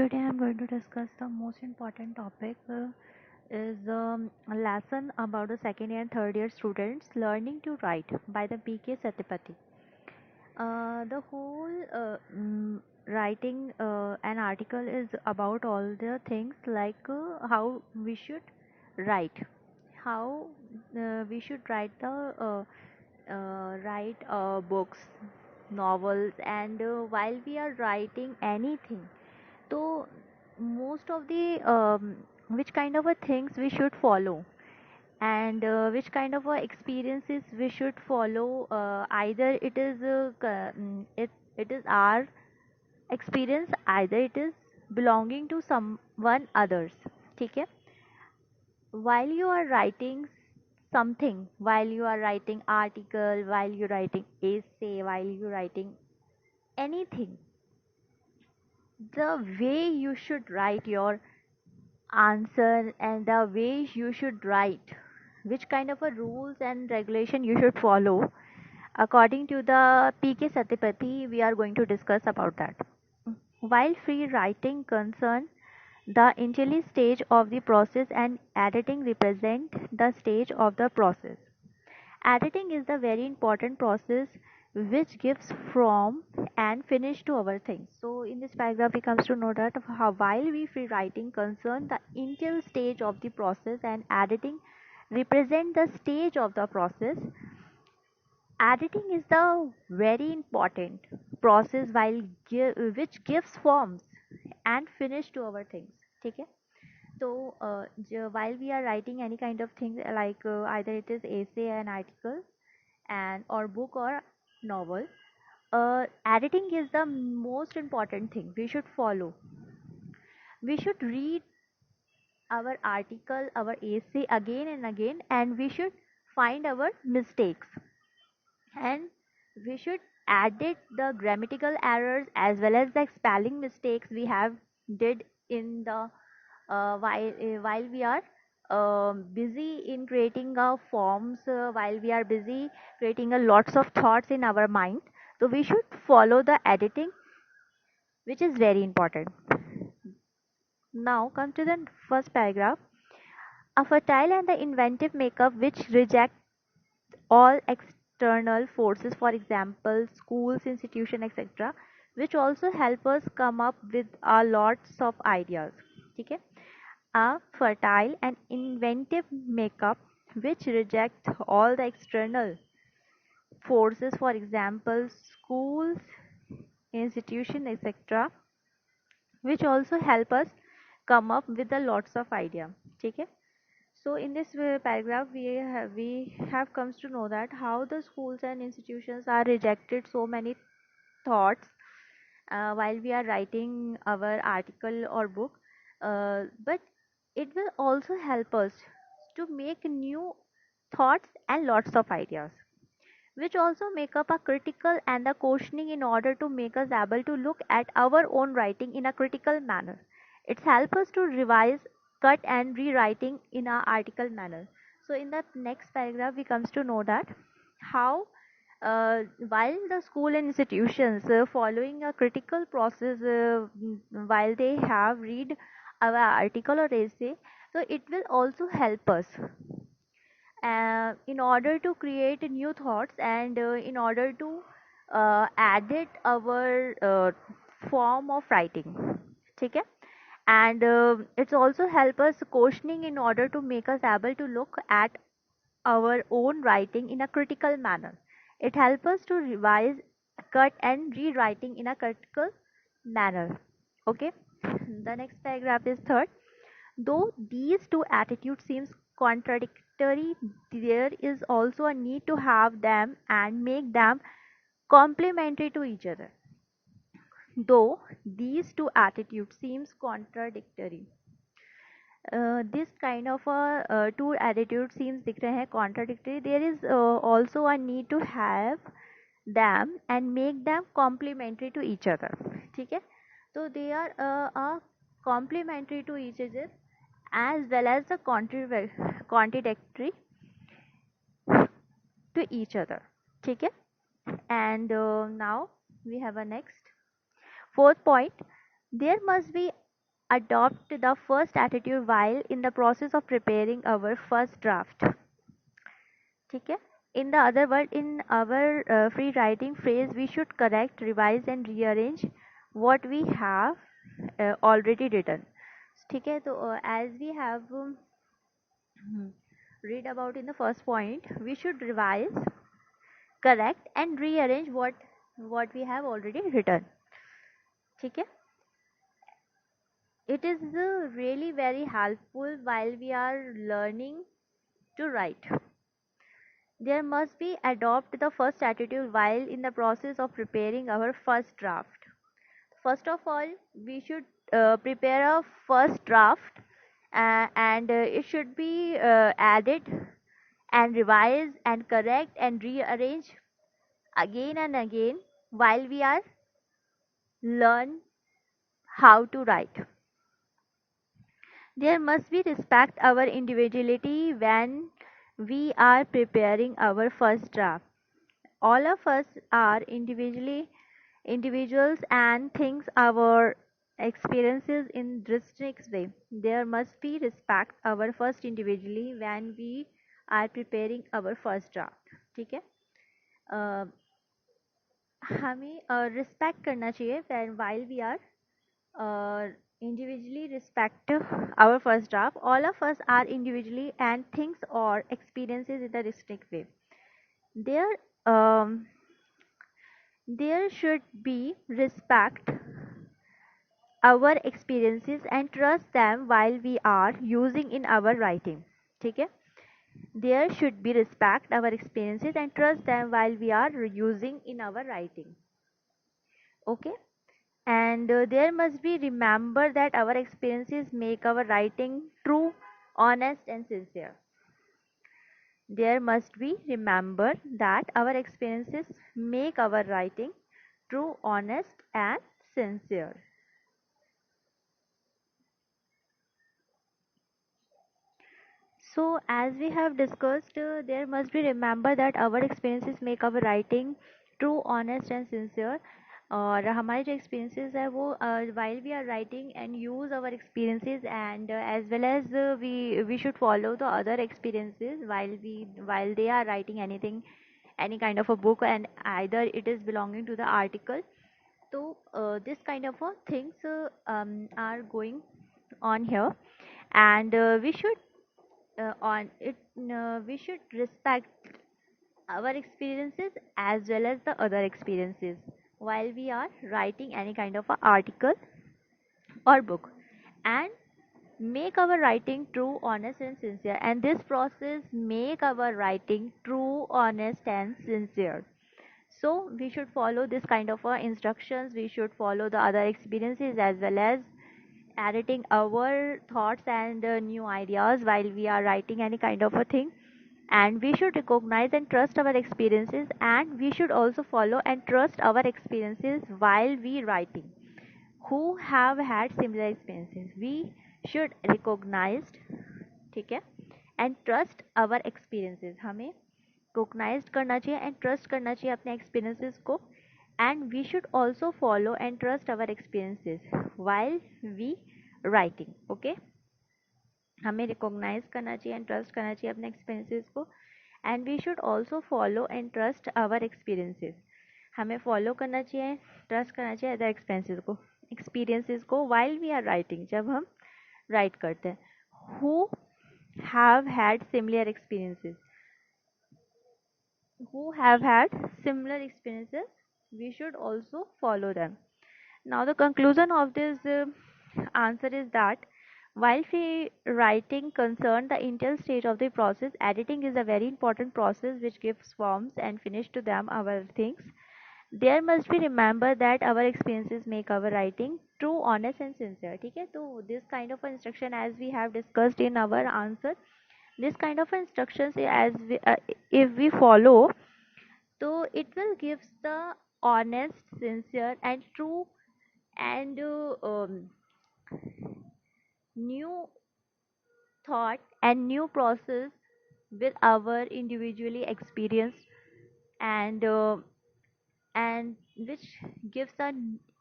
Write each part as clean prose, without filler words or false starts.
Today I'm going to discuss the most important topic is a lesson about the second year and third year students learning to write by the PK Satyapati. The whole writing an article is about all the things like how we should write, how we should write the write books, novels, and while we are writing anything, so most of the which kind of a things we should follow and which kind of experiences we should follow, either it is it is our experience, either it is belonging to someone others. ठीक है? While you are writing something, while you are writing article, while you're writing essay, while you're writing anything, the way you should write your answer and the way you should write, which kind of a rules and regulation you should follow, according to the PK Satyapati, we are going to discuss about that. While free writing concern the initial stage of the process and editing represent the stage of the process. Editing is the very important process which gives form and finish to our things. So in this paragraph we comes to know that how while we free writing concern the initial stage of the process and editing represent the stage of the process. Editing is the very important process which gives forms and finish to our things. ठीक है? So while we are writing any kind of thing like either it is essay, an article, and or book or novel, editing is the most important thing we should follow. We should read our article, our essay again and again, and we should find our mistakes, and we should edit the grammatical errors as well as the spelling mistakes we have did in the while we are busy in creating forms, while we are busy creating a lots of thoughts in our mind. So we should follow the editing, which is very important. Now come to the first paragraph. A fertile and the inventive makeup which reject all external forces, for example schools, institution, etc., which also help us come up with a lots of ideas. ठीक है? A fertile and inventive makeup which rejects all the external forces, for example schools, institution, etc., which also help us come up with a lots of idea. ठीक है? So in this paragraph we have comes to know that how the schools and institutions are rejected so many thoughts while we are writing our article or book, but it will also help us to make new thoughts and lots of ideas, which also make up a critical and the questioning in order to make us able to look at our own writing in a critical manner. It helps us to revise, cut, and rewriting in a article manner. So in the next paragraph, we comes to know that how while the school and institutions following a critical process, while they have read our article or essay, so it will also help us in order to create new thoughts and in order to edit our form of writing. ठीक है? And it's also help us questioning in order to make us able to look at our own writing in a critical manner. It helps us to revise, cut, and rewriting in a critical manner. Okay? The next paragraph is third. Though these two attitudes seems contradictory, there is also a need to have them and make them complementary to each other. Though these two attitudes seems contradictory, this kind of a two attitude seems दिख रहे हैं contradictory, there is also a need to have them and make them complementary to each other. ठीक है? So they are complementary to each other as well as the contradictory to each other. ठीक है? And now we have a next fourth point. There must be adopt the first attitude while in the process of preparing our first draft. ठीक है. In the other word, in our free writing phrase, we should correct, revise and rearrange what we have already written. ठीक है. तो as we have read about in the first point, we should revise, correct and rearrange what we have already written. ठीक है. It is really very helpful while we are learning to write. There must be adopt the first attitude while in the process of preparing our first draft. First of all, we should prepare a first draft, and it should be added and revised and correct and rearranged again and again while we are learn how to write. There must be respect our individuality when we are preparing our first draft. All of us are individuals and things our experiences in distinct way. There must be respect our first individually when we are preparing our first draft. ठीक है. अ, हमें respect करना चाहिए while we are individually respect our first draft. All of us are individually and things or experiences in a distinct way. There um, there should be respect our experiences and trust them while we are using in our writing. ठीक है. There should be respect our experiences and trust them while we are using in our writing. Okay. And there must be remember that our experiences make our writing true, honest and sincere. There must be remember that our experiences make our writing true, honest and sincere. So, as we have discussed, there must be remember that our experiences make our writing true, honest and sincere. और हमारे जो experiences है वो while we are writing and use our experiences and as well as we should follow the other experiences while they are writing anything, any kind of a book, and either it is belonging to the article. So this kind of things are going on here, and we should on it we should respect our experiences as well as the other experiences while we are writing any kind of a article or book, and make our writing true, honest and sincere, and this process make our writing true, honest and sincere. So we should follow this kind of instructions. We should follow the other experiences as well as editing our thoughts and new ideas while we are writing any kind of a thing. And we should recognize and trust our experiences, and we should also follow and trust our experiences while we writing. Who have had similar experiences, we should recognize, ठीक है, and trust our experiences. हमें recognize करना चाहिए and trust करना चाहिए अपने experiences को, and we should also follow and trust our experiences while we writing. Okay. हमें रिकॉग्नाइज करना चाहिए एंड ट्रस्ट करना चाहिए अपने एक्सपीरियंसेस को, and we should also follow and trust our experiences. हमें फॉलो करना चाहिए, ट्रस्ट करना चाहिए अदर एक्सपीरियंसेस को वाइल वी आर राइटिंग, जब हम राइट करते हैं. Who have had similar experiences, who have had similar experiences, we should also follow them. Now the conclusion of this answer is that while free writing concern the initial stage of the process, editing is a very important process which gives forms and finish to them our things. There must be remember that our experiences make our writing true, honest and sincere. ठीक है. तो this kind of instruction as we have discussed in our answer, this kind of instructions if we follow, so it will gives the honest, sincere and true and new thought and new process with our individually experience, and which gives a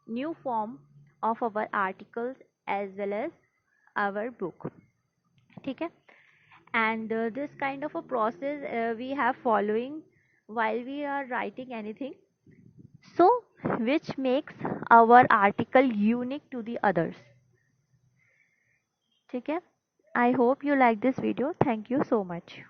new form of our articles as well as our book. ठीक है? And this kind of a process we have following while we are writing anything, so which makes our article unique to the others. ठीक है? I hope you like this video. Thank you so much.